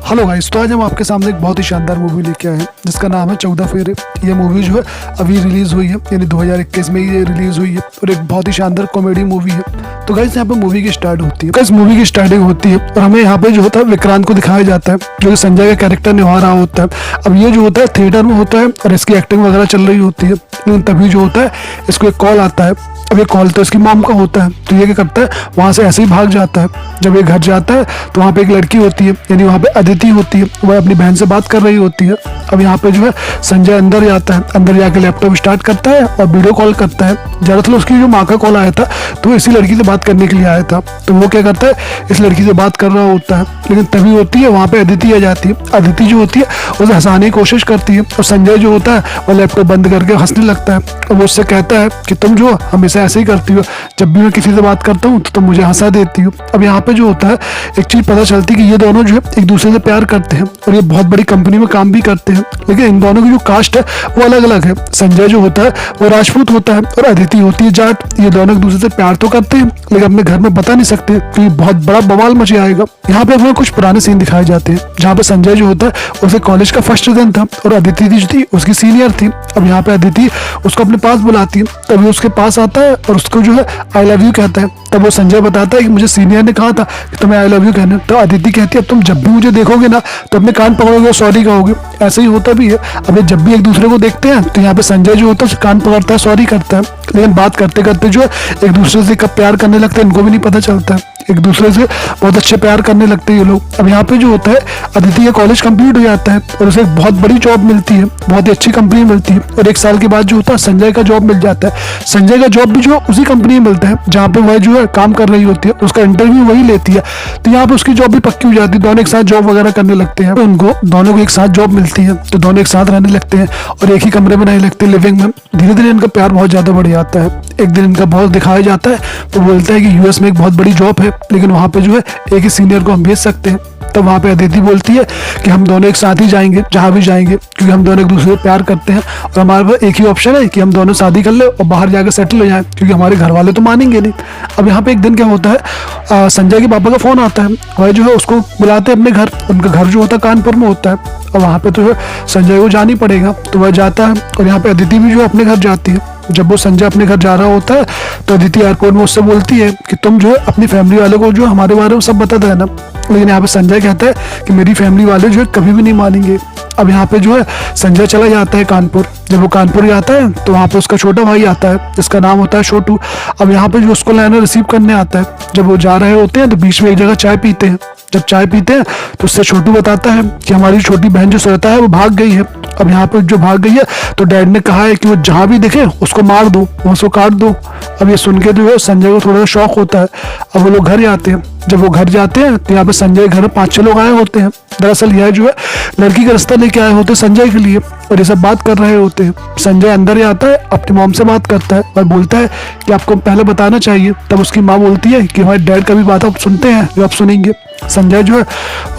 Hello guys, तो आज हम आपके सामने एक बहुत ही शानदार मूवी लेके आए हैं जिसका नाम है 14 फेरे। ये मूवी जो है अभी रिलीज हुई है, यानी 2021 में ये रिलीज हुई है और एक बहुत ही शानदार कॉमेडी मूवी है। तो गाइस यहाँ पे मूवी की स्टार्ट होती है, गाइस मूवी की स्टार्टिंग होती है और हमें यहाँ पे जो होता है विक्रांत को दिखाया जाता है जो कि संजय का कैरेक्टर निभा रहा होता है। अब ये जो होता है थिएटर में होता है और इसकी एक्टिंग वगैरह चल रही होती है, लेकिन तभी जो होता है इसको एक कॉल आता है। अब ये कॉल तो इसकी मॉम का होता है, तो ये क्या करता है वहाँ से ऐसे ही भाग जाता है। जब ये घर जाता है तो वहाँ पे एक लड़की होती है, यानी वहाँ पे अदिति होती है, वह अपनी बहन से बात कर रही होती है। अब यहाँ पे जो है संजय अंदर जाता है, अंदर जाके लैपटॉप स्टार्ट करता है और वीडियो कॉल करता है। दरअसल उसकी जो माँ का कॉल आया था तो इसी लड़की से बात करने के लिए आया था, तो वो क्या करता है इस लड़की से बात कर रहा होता है। लेकिन तभी होती है वहाँ पे अदिति आ जाती है। अदिति जो होती है उसे हंसाने की कोशिश करती है और संजय जो होता है वो लैपटॉप बंद करके हंसने लगता है और वो उससे कहता है कि तुम जो हमेशा ऐसे ही करती हो, जब भी मैं किसी से बात करता हूँ तो तुम मुझे हंसा देती हो। अब यहाँ पे जो होता है एक चीज पता चलती है कि ये दोनों जो है एक दूसरे से प्यार करते हैं और ये बहुत बड़ी कंपनी में काम भी करते हैं, लेकिन इन दोनों की जो कास्ट है वो अलग अलग है। संजय जो होता है वो राजपूत होता है और अदिति होती है जाट। ये दोनों एक दूसरे से प्यार तो करते हैं लेकिन अपने घर में बता नहीं सकते, क्योंकि बहुत बड़ा बवाल मच आएगा। यहाँ पे हमें कुछ पुराने सीन दिखाए जाते हैं जहाँ पे संजय जो होता है उसे कॉलेज का फर्स्ट दिन था और अदिति जो थी उसकी सीनियर थी। अब यहाँ पे अदिति उसको अपने पास बुलाती है, तभी उसके पास आता है और उसको जो है आई लव यू कहता है। तब वो संजय बताता है कि मुझे सीनियर ने कहा था कि तुम्हें आई लव यू कहना। तो अदिति कहती है तुम जब भी मुझे देखोगे ना तो अपने कान पकड़ोगे और सॉरी कहोगे। ऐसे ही होता भी है। अब ये जब भी एक दूसरे को देखते हैं तो यहाँ पे संजय जो होता है कान पकड़ता है, सॉरी करता है, लेकिन बात करते करते जो है एक दूसरे से कब प्यार करने लगते हैं इनको भी नहीं पता चलता है। एक दूसरे से बहुत अच्छे प्यार करने लगते हैं ये लोग। अब यहाँ पे जो होता है अदिति का कॉलेज कंप्लीट हो जाता है और उसे एक बहुत बड़ी जॉब मिलती है, बहुत ही अच्छी कंपनी मिलती है और एक साल के बाद जो होता है संजय का जॉब मिल जाता है। संजय का जॉब भी जो उसी कंपनी में मिलता है जहाँ पे वह जो है काम कर रही होती है, उसका इंटरव्यू वही लेती है। तो यहाँ पे उसकी जॉब भी पक्की हो जाती है, दोनों एक साथ जॉब वगैरह करने लगते हैं। उनको दोनों को एक साथ जॉब मिलती है तो दोनों एक साथ रहने लगते हैं और एक ही कमरे में रहने लगते हैं, लिविंग में। धीरे धीरे इनका प्यार बहुत ज्यादा बढ़ जाता है। एक दिन इनका बॉस दिखाया जाता है तो बोलता है कि यूएस में एक बहुत बड़ी जॉब है, लेकिन वहाँ पे जो है एक ही सीनियर को हम भेज सकते हैं। तब वहाँ पे अदिति बोलती है कि हम दोनों एक साथ ही जाएंगे जहाँ भी जाएंगे, क्योंकि हम दोनों एक दूसरे से प्यार करते हैं और हमारे पास एक ही ऑप्शन है कि हम दोनों शादी कर ले और बाहर जाकर सेटल हो जाएं, क्योंकि हमारे घर वाले तो मानेंगे नहीं। अब यहाँ पे एक दिन क्या होता है संजय के पापा का फोन आता है, वह जो है उसको बुलाते हैं अपने घर। उनका घर जो होता है कानपुर में होता है और वहाँ पे तो संजय को जाना ही पड़ेगा, तो वह जाता है और यहाँ पे अदिति भी जो है अपने घर जाती है। जब वो संजय अपने घर जा रहा होता है तो अदिति एयरपोर्ट में उससे बोलती है कि तुम जो है अपनी फैमिली वालों को जो हमारे बारे में सब बता देना। लेकिन यहाँ पे संजय कहता है कि मेरी फैमिली वाले जो है कभी भी नहीं मानेंगे। अब यहाँ पे जो है संजय चला जाता है कानपुर। जब वो कानपुर जाता है तो वहाँ पे उसका छोटा भाई आता है जिसका नाम होता है छोटू। अब यहाँ पे जो उसको लाना रिसीव करने आता है, जब वो जा रहे होते हैं तो बीच में एक जगह चाय पीते हैं। जब चाय पीते हैं तो उससे छोटू बताता है कि हमारी छोटी बहन जो श्वेता है वो भाग गई है। अब यहाँ पे जो भाग गई है तो डैड ने कहा है कि वो जहाँ भी दिखे उसको मार दो, उसको काट दो। अब ये सुन के जो है संजय को थोड़ा सा शौक होता है। अब वो लोग घर जाते हैं। जब वो घर जाते हैं तो यहाँ पे संजय के घर में 5-6 लोग आए होते हैं। दरअसल यह जो है लड़की का रिश्ता लेके आए होते हैं संजय के लिए और ये सब बात कर रहे होते हैं। संजय अंदर आता है, अपनी मॉम से बात करता है और बोलता है कि आपको पहले बताना चाहिए। तब उसकी माँ बोलती है कि हमारे डैड का भी बात आप सुनते हैं जो आप सुनेंगे। संजय जो है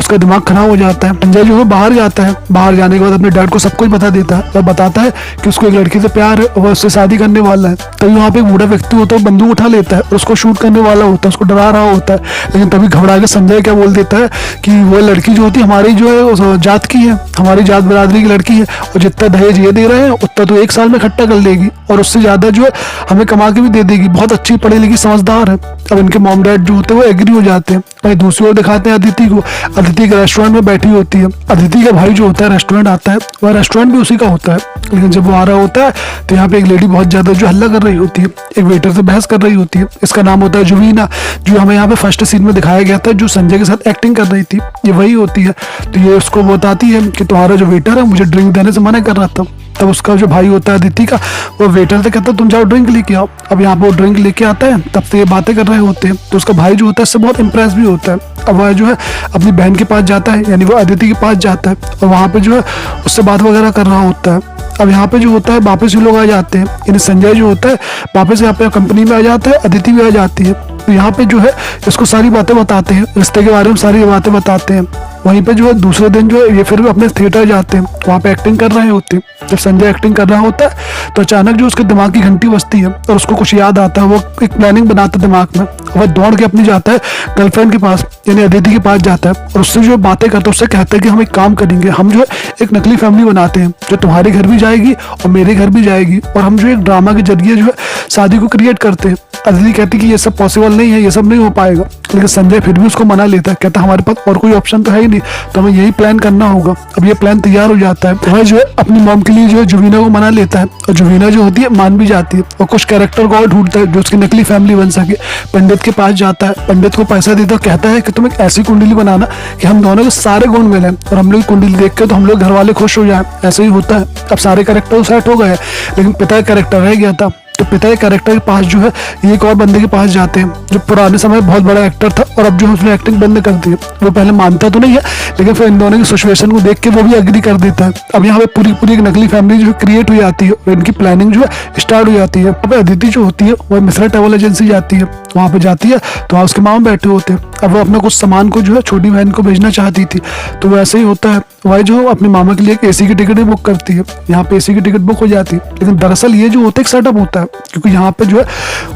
उसका दिमाग खराब हो जाता है। संजय जो है बाहर जाता है, बाहर जाने के बाद अपने डैड को सब कुछ बता देता है और बताता है कि उसको एक लड़की से प्यार है और वह उससे शादी करने वाला है। तभी वहाँ पे एक बूढ़ा व्यक्ति होता है, बंदूक उठा लेता है और उसको शूट करने वाला होता है, उसको डरा रहा होता है। लेकिन तभी घबरा के संजय क्या बोल देता है कि वो लड़की जो होती है हमारी जो है जात की है, हमारी जात बिरादरी की लड़की है और जितना दहेज ये दे रहे हैं उतना तो 1 साल में इकट्ठा कर लेगी और उससे ज्यादा जो है हमें कमा के भी दे देगी। बहुत अच्छी पढ़ी लिखी समझदार है। अब इनके मॉम डैड जो होते हैं वो एग्री हो जाते हैं। वहीं दूसरी ओर दिखाते हैं अदिति को। अदिति के रेस्टोरेंट में बैठी होती है। अदिति का भाई जो होता है रेस्टोरेंट आता है, वह रेस्टोरेंट भी उसी का होता है। लेकिन जब वो आ रहा होता है तो यहाँ पे एक लेडी बहुत ज्यादा जो हल्ला कर रही होती है, एक वेटर से बहस कर रही होती है। इसका नाम होता है जुवीना, जो हमें यहाँ पे फर्स्ट सीन में दिखाया गया था, जो संजय के साथ एक्टिंग कर रही थी, ये वही होती है। तो ये उसको बताती है कि तुम्हारा जो वेटर है मुझे ड्रिंक देने से मना कर रहा था। तब उसका जो भाई होता है अदिति का, वो वेटर से कहता है तुम जाओ ड्रिंक लेके आओ। अब यहाँ पे वो ड्रिंक लेके आता है, तब से ये बातें कर रहे होते हैं। तो उसका भाई जो होता है इससे बहुत इंप्रेस भी होता है। अब वह जो है अपनी बहन के पास जाता है, यानी वो अदिति के पास जाता है और वहाँ पे जो है उससे बात वगैरह कर रहा होता है। अब यहाँ पे जो होता है वापस ही लोग आ जाते हैं, यानी संजय जो होता है वापस यहाँ पे कंपनी में आ जाता है, अदिति भी आ जाती है। तो यहाँ पे जो है इसको सारी बातें बताते हैं, रिश्ते के बारे में सारी बातें बताते हैं। वहीं पे जो है दूसरे दिन जो है ये फिर भी अपने थिएटर जाते हैं, वहाँ पे एक्टिंग कर रहे होते हैं। जब संजय एक्टिंग कर रहा होता है तो अचानक जो उसके दिमाग की घंटी बजती है और उसको कुछ याद आता है। वो एक प्लानिंग बनाता है दिमाग में, वह दौड़ के अपनी जाता है गर्लफ्रेंड के पास यानी अदिति के पास जाता है और उससे जो बातें करता है उससे कहता है कि हम एक काम करेंगे, हम जो है एक नकली फैमिली बनाते हैं जो तुम्हारे घर भी जाएगी और मेरे घर भी जाएगी और हम जो एक ड्रामा के जरिए जो है शादी को क्रिएट करते हैं। अदिति कहती कि ये सब पॉसिबल नहीं है, ये सब नहीं हो पाएगा, लेकिन संजय फिर भी उसको मना लेता है, कहता हमारे पास और कोई ऑप्शन तो है ही नहीं, तो हमें यही प्लान करना होगा। अब ये प्लान तैयार हो जाता है, वह जो है अपनी मॉम के लिए जो है जुवीना को मना लेता है और जुवीना जो होती है मान भी जाती है और कुछ कैरेक्टर को और ढूंढता है जो उसकी नकली फैमिली बन सके। पंडित के पास जाता है, पंडित को पैसा देता है, कहता है कि तुम एक ऐसी कुंडली बनाना कि हम दोनों के सारे गुण मिले और हम लोग कुंडली देख के तो हम लोग घर वाले खुश हो जाए। ऐसे ही होता है। अब सारे कैरेक्टर सेट हो गए लेकिन पिता का कैरेक्टर रह गया था, तो पिता के कैरेक्टर के पास जो है एक और बंदे के पास जाते हैं जो पुराने समय में बहुत बड़ा एक्टर था और अब जो है उसने एक्टिंग बंद कर दी है। वो पहले मानता तो नहीं है लेकिन फिर इन दोनों की सिचुएशन को देख के वो भी एग्री कर देता है। अब यहाँ पे पूरी पूरी एक नकली फैमिली जो है क्रिएट हो जाती है और इनकी प्लानिंग जो है स्टार्ट हो जाती है। अब अदिति जो होती है वह मिश्रा ट्रैवल एजेंसी जाती है, वहाँ पे जाती है तो वहाँ उसके मामा बैठे होते हैं। अब वो अपना कुछ सामान को जो है छोटी बहन को भेजना चाहती थी, तो वैसे ही होता है। वह जो अपने मामा के लिए एक एसी की टिकट भी बुक करती है, यहाँ पे एसी की टिकट बुक हो जाती है। लेकिन दरअसल ये जो होता है एक सेटअप होता है, क्योंकि यहाँ पे जो है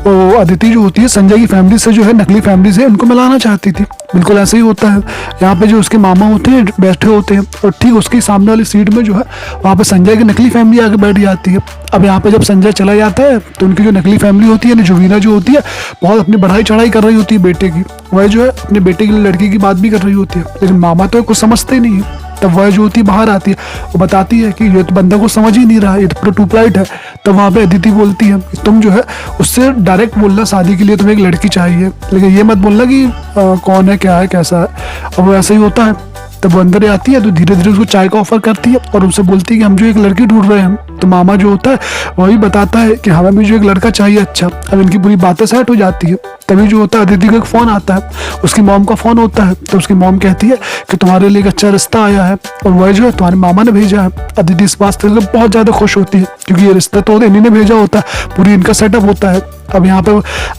वो अदिति जो होती है संजय की फैमिली से जो है नकली फैमिली से उनको मिलाना चाहती थी। बिल्कुल ऐसे ही होता है। यहाँ पे जो उसके मामा होते हैं बैठे होते हैं और ठीक उसके सामने वाली सीट में जो है वहाँ पे संजय की नकली फैमिली आके बैठ जाती है। अब यहाँ पे जब संजय चला जाता है तो उनकी जो नकली फैमिली होती है जुवीना जो होती है बहुत अपनी बढ़ाई चढ़ाई कर रही होती है बेटे की। वह जो है अपने बेटे की लड़की की बात भी कर रही होती है, लेकिन मामा तो कुछ समझते ही नहीं है। तब वह जो होती है बाहर आती है, वो बताती है कि ये तो बंदा को समझ ही नहीं रहा, ये तो पूरा ट्यूबलाइट है। तो वहाँ पे अदिति बोलती है कि तुम जो है उससे डायरेक्ट बोलना शादी के लिए तुम्हें एक लड़की चाहिए, लेकिन ये मत बोलना कि कौन है, क्या है, कैसा है। अब वो ऐसा ही होता है। तब वो अंदर आती है तो धीरे धीरे उसको चाय का ऑफर करती है और उनसे बोलती है कि हम जो एक लड़की ढूंढ रहे हैं। तो मामा जो होता है वही बताता है कि हमें भी जो एक लड़का चाहिए। अच्छा, अब इनकी पूरी बातें सेट हो जाती है। तभी जो होता है अदिति का एक फोन आता है, उसकी मॉम का फोन होता है। तो उसकी मॉम कहती है कि तुम्हारे लिए एक अच्छा रिश्ता आया है और वह जो है तुम्हारे मामा ने भेजा है। अदिति इस बात से बहुत ज्यादा खुश होती है क्योंकि ये रिश्ता तो इन्हीं ने भेजा होता है, पूरी इनका सेटअप होता है। अब यहाँ पे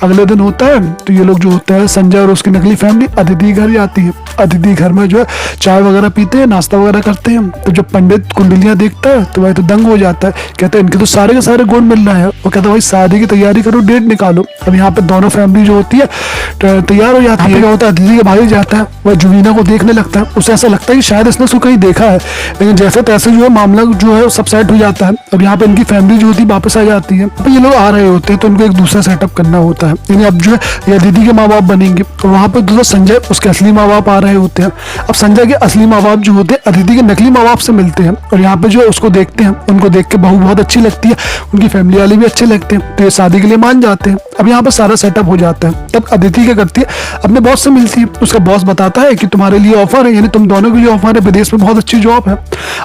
अगले दिन होता है तो ये लोग जो होते हैं संजय और उसकी नकली फैमिली अदिति घर जाती है। अदिति घर में जो है चाय वगैरह पीते हैं, नाश्ता वगैरह करते हैं। तो जब पंडित कुंडलियां देखता है तो वह तो दंग हो जाता है, कहता है इनके तो सारे के सारे गुण मिल रहे हैं। वो कहता है भाई शादी की तैयारी करो, डेट निकालो। अब यहाँ पे दोनों फैमिली जो होती है तैयार हो जाती है। क्या होता है अदिति का भाई जाता है, वह जुवीना को देखने लगता है। उसे ऐसा लगता है कि शायद इसने उसको कहीं देखा है, लेकिन जैसे तैसे जो है मामला जो है सब सेट हो जाता है। अब यहाँ पे इनकी फैमिली जो होती है वापस आ जाती है। अब ये लोग आ रहे होते हैं तो उनको एक दूसरा सेटअप करना होता है, यानी अब जो है ये अदिति के माँ बाप बनेंगे। तो वहाँ पे दूसरा संजय उसके असली माँ बाप आ रहे होते हैं। अब संजय के असली माँ बाप जो होते हैं अदिति के नकली माँ बाप से मिलते हैं और यहाँ पे जो है उसको देखते हैं। उनको देख के बहू बहुत अच्छी लगती है, उनकी फैमिली वाले भी अच्छे लगते हैं, तो ये शादी के लिए मान जाते हैं। अब यहाँ पे सारा सेटअप हो जाता है। तब अदिति क्या करती है, अपने बॉस से मिलती है। उसका बॉस बताता है कि तुम्हारे लिए ऑफर है, यानी तुम दोनों के लिए ऑफर है, विदेश में बहुत अच्छी जॉब है।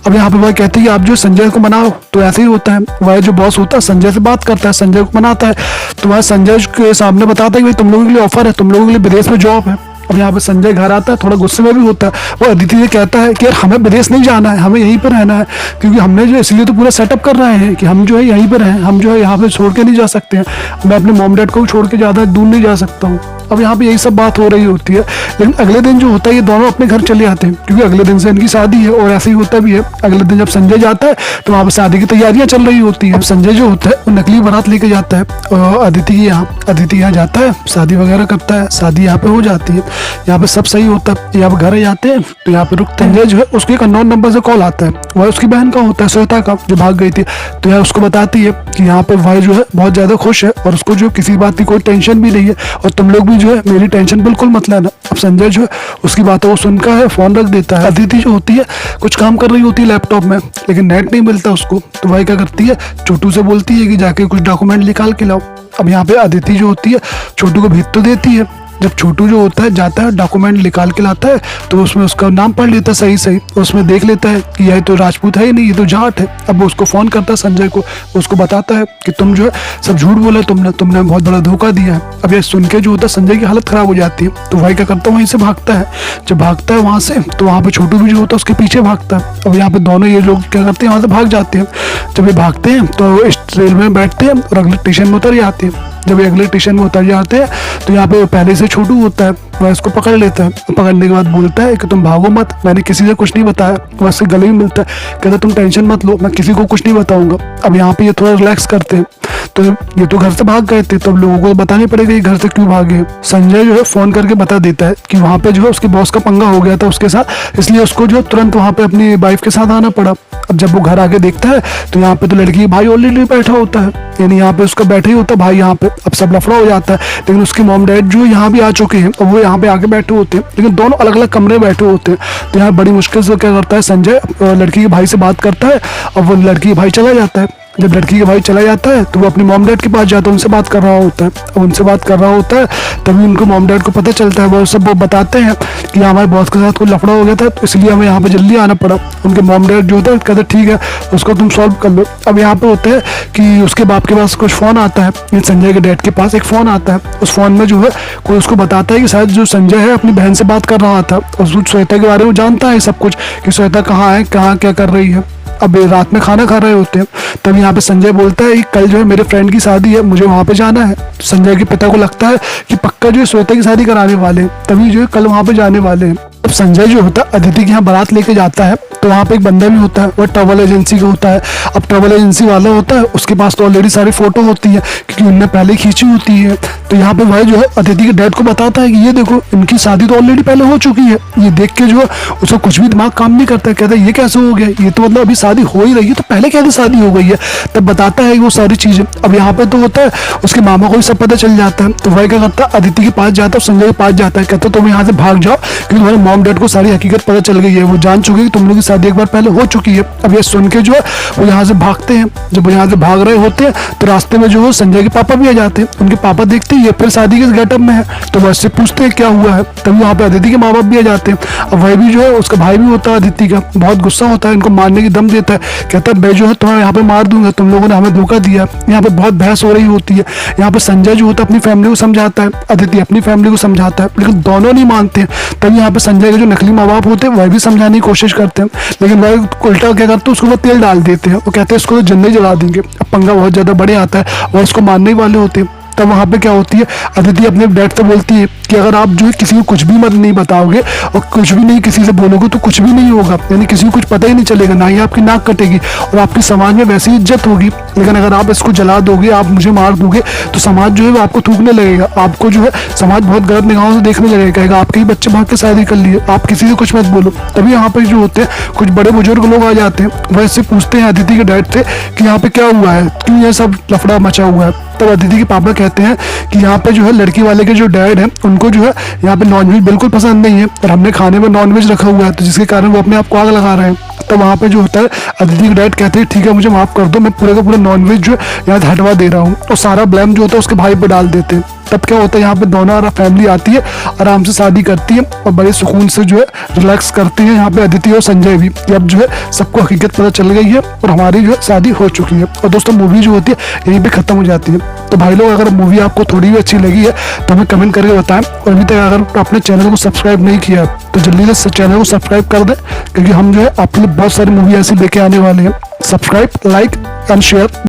अब यहाँ पे वह कहती है कि आप जो संजय को मनाओ। तो ऐसे ही होता है, वह जो बॉस होता है संजय से बात करता है, संजय को मनाता है। तो वह संजय के सामने बताता है कि भाई तुम लोगों के लिए ऑफर है, तुम लोगों के लिए विदेश में जॉब है। अब यहाँ पे संजय घर आता है, थोड़ा गुस्से में भी होता है। वो अदिति से कहता है कि यार हमें विदेश नहीं जाना है, हमें यहीं पर रहना है, क्योंकि हमने जो इसलिए तो पूरा सेटअप कर रहे हैं कि हम जो है यहीं पर रहें, हम जो है यहाँ पे छोड़ के नहीं जा सकते हैं। मैं अपने मॉम डैड को भी छोड़ के ज़्यादा दूर नहीं जा सकता हूँ। अब यहाँ पे यही सब बात हो रही होती है, लेकिन अगले दिन जो होता है ये दोनों अपने घर चले आते हैं क्योंकि अगले दिन से इनकी शादी है। और ऐसे ही होता भी है, अगले दिन जब संजय जाता है तो वहाँ पे शादी की तैयारियां चल रही होती है। अब संजय जो होता है वो नकली बारात लेके जाता है अदिति के यहाँ। अदिति यहाँ जाता है, शादी वगैरह करता है, शादी यहाँ पे हो जाती है। यहाँ पे सब सही होता है। यहाँ पे घर जाते हैं तो यहाँ पे रुकते हैं। जो है उसको एक अननोन नंबर से कॉल आता है, वह उसकी बहन का होता है, श्वेता का, जो भाग गई थी। तो यह उसको बताती है कि यहाँ पे वह जो है बहुत ज्यादा खुश है और उसको जो किसी बात की कोई टेंशन भी नहीं है और तुम लोग भी जो है मेरी टेंशन बिल्कुल मत लेना। अब संजय जो है उसकी बातों को सुनकर है फोन रख देता है। अदिति जो होती है कुछ काम कर रही होती है लैपटॉप में, लेकिन नेट नहीं मिलता उसको। तो वह क्या करती है, छोटू से बोलती है कि जाके कुछ डॉक्यूमेंट निकाल के लाओ। अब यहाँ पे अदिति जो होती है छोटू को भेज तो देती है। जब छोटू जो होता है जाता है डॉक्यूमेंट निकाल के लाता है तो उसमें उसका नाम पढ़ लेता है सही सही, उसमें देख लेता है कि यह तो राजपूत है ही नहीं, ये तो जाट है। अब वो उसको फोन करता है संजय को, उसको बताता है कि तुम जो है सब झूठ बोला, तुमने बहुत बड़ा धोखा दिया है। अब ये सुन के जो होता है संजय की हालत खराब हो जाती है। तो भाई क्या करता है, वहीं से भागता है। जब भागता है वहां से तो वहां पे छोटू भी जो होता है उसके पीछे भागता है। अब यहाँ पे दोनों ये लोग क्या करते हैं, वहां से भाग जाते हैं। जब ये भागते हैं तो रेलवे में बैठते हैं और अगले स्टेशन में उतर जाते हैं। जब ये अगले स्टेशन में उतर जाते हैं तो यहाँ पे पहले से छोटू होता है, वह इसको पकड़ लेता है। पकड़ने के बाद बोलता है कि तुम भागो मत, मैंने किसी से कुछ नहीं बताया। वह इसके गले में मिलता है, कहता तुम टेंशन मत लो, मैं किसी को कुछ नहीं बताऊंगा। अब यहाँ पे ये थोड़ा रिलैक्स करते हैं, तो ये तो घर से भाग गए थे, तो अब लोगों को बताना पड़ेगा ये घर से क्यों भागे। संजय जो है फोन करके बता देता है कि वहाँ पे जो है उसके बॉस का पंगा हो गया था उसके साथ, इसलिए उसको जो तुरंत वहाँ पे अपनी वाइफ के साथ आना पड़ा। अब जब वो घर आके देखता है तो यहाँ पे तो लड़की भाई ऑलरेडी बैठा होता है, यानी यहाँ पे उसका बैठा ही होता है भाई यहाँ पे। अब सब लफड़ा हो जाता है, लेकिन उसके मॉम डैड जो यहाँ भी आ चुके हैं और वो यहाँ पे आके बैठे होते हैं, लेकिन दोनों अलग अलग कमरे में बैठे होते हैं। तो यहाँ बड़ी मुश्किल से क्या करता है संजय, लड़की के भाई से बात करता है और वो लड़की के भाई चला जाता है। जब लड़की के भाई चला जाता है तो वो अपने मॉम डैड के पास जाता है, उनसे बात कर रहा होता है। अब उनसे बात कर रहा होता है तभी उनको मॉम डैड को पता चलता है, वो सब वो बताते हैं कि हमारे बॉस के साथ कोई लफड़ा हो गया था तो इसलिए हमें यहाँ पे जल्दी आना पड़ा। उनके मॉम डैड जो होता है कहते ठीक है उसको तुम सॉल्व कर लो। अब यहाँ पे होता है कि उसके बाप के पास कुछ फ़ोन आता है, संजय के डैड के पास एक फ़ोन आता है। उस फ़ोन में जो है कोई उसको बताता है कि शायद जो संजय है अपनी बहन से बात कर रहा था और श्वेता के बारे में जानता है सब कुछ कि श्वेता कहाँ है, कहाँ क्या कर रही है। अब रात में खाना खा रहे होते हैं, तब यहाँ पे संजय बोलता है कि कल जो है मेरे फ्रेंड की शादी है, मुझे वहाँ पे जाना है। संजय के पिता को लगता है कि पक्का जो है श्वेता की शादी कराने वाले हैं, तभी जो है कल वहाँ पे जाने वाले हैं। अब संजय जो होता है अदिति के यहाँ बारात लेके जाता है, तो वहाँ पे एक बंदा भी होता है, वह ट्रैवल एजेंसी का होता है। अब ट्रैवल एजेंसी वाला होता है, उसके पास तो ऑलरेडी सारी फोटो होती है क्योंकि उनने पहले खींची होती है। तो यहाँ पे वह जो है अदिति के डैड को बताता है कि ये देखो इनकी शादी तो ऑलरेडी पहले हो चुकी है। ये देख के जो है उसका कुछ भी दिमाग काम नहीं करता है, कहता है ये कैसे हो गया, ये तो मतलब अभी शादी हो ही रही है, तो पहले कैसे शादी हो गई है। तब बताता है वो सारी चीजें। अब यहाँ पे तो होता है उसके मामा को भी सब पता चल जाता है, तो वह क्या करता है अदिति के पास जाता है, संजय के पास जाता है, कहता है तुम यहाँ से भाग जाओ क्योंकि तुम्हारे मॉम डैड को सारी हकीकत पता चल गई है, वो जान चुके हैं कि तुम लोग की शादी एक बार पहले हो चुकी है। अब ये सुन के जो है वो यहाँ से भागते हैं। जब वो यहाँ से भाग रहे होते हैं तो रास्ते में जो है संजय के पापा भी आ जाते हैं। उनके पापा देखते हैं ये फिर शादी के गेटअप में है, तो वह उससे पूछते हैं क्या हुआ है। तभी वहाँ पे अदिति के माँ बाप भी आ जाते हैं। अब वह भी जो है उसका भाई भी होता है अदिति का, बहुत गुस्सा होता है, इनको मारने की दम देता है, कहता है मैं जो है तुम्हें यहाँ पे मार दूंगा, तुम लोगों ने हमें धोखा दिया। यहाँ पे बहुत बहस हो रही होती है। यहाँ पे संजय जो होता है अपनी फैमिली को समझाता है, अदिति अपनी फैमिली को समझाता है, लेकिन दोनों नहीं मानते हैं। तभी यहाँ पे संजय के जो नकली माँ बाप होते हैं वह भी समझाने की कोशिश करते हैं, लेकिन वह उल्टा क्या करते हैं उसको वो तेल डाल देते हैं, वो कहते हैं इसको तो जन्नत जला देंगे। अब पंगा बहुत ज्यादा बड़े आता है और उसको मारने ही वाले होते हैं। तब वहाँ पे क्या होती है अदिति अपने डैड से बोलती है कि अगर आप जो है किसी को कुछ भी मत नहीं बताओगे और कुछ भी नहीं किसी से बोलोगे तो कुछ भी नहीं होगा, यानी किसी को कुछ पता ही नहीं चलेगा, ना ही आपकी नाक कटेगी और आपकी समाज में वैसी इज्जत होगी। लेकिन अगर आप इसको जला दोगे, आप मुझे मार दोगे तो समाज जो है वो आपको थूकने लगेगा, आपको जो है समाज बहुत गलत निगाहों से देखने लगेगा, कहेगा आपके ही बच्चे भाग के शादी कर लिए, आप किसी से कुछ मत बोलो। तभी यहाँ पे जो होते हैं कुछ बड़े बुजुर्ग लोग आ जाते हैं, वह इससे पूछते हैं अदिति के डैड से कि यहाँ पे क्या हुआ है, क्यों ये सब लफड़ा मचा हुआ है। तब अदिति के पापा कहते हैं कि यहाँ पे जो है लड़की वाले के जो डैड है उनको जो है यहाँ पे नॉनवेज बिल्कुल पसंद नहीं है और हमने खाने में नॉनवेज रखा हुआ है, तो जिसके कारण वो अपने आप को आग लगा रहे हैं। तो वहाँ पे जो होता है अदिति के डैड कहते हैं ठीक है मुझे माफ कर दो, मैं पूरे का पूरा नॉनवेज जो है यहाँ से हटवा दे रहा हूँ, और सारा ब्लेम जो होता है उसके भाई पे डाल देते हैं। तब क्या होता है यहाँ पे दोनों फैमिली आती है, आराम से शादी करती है और बड़े सुकून से जो है रिलैक्स करते हैं यहाँ पे अदिति और संजय भी। अब जो है सबको हकीकत पता चल गई है और हमारी जो है शादी हो चुकी है। और दोस्तों मूवी जो होती है यहीं पे खत्म हो जाती है। तो भाई लोग अगर मूवी आपको थोड़ी भी अच्छी लगी है तो हमें कमेंट करके बताएं, और अभी तक अगर आपने चैनल को सब्सक्राइब नहीं किया तो जल्दी से चैनल को सब्सक्राइब कर दें, क्योंकि हम जो है आपके लिए बहुत सारी मूवी ऐसी लेके आने वाले हैं। Subscribe, like and share.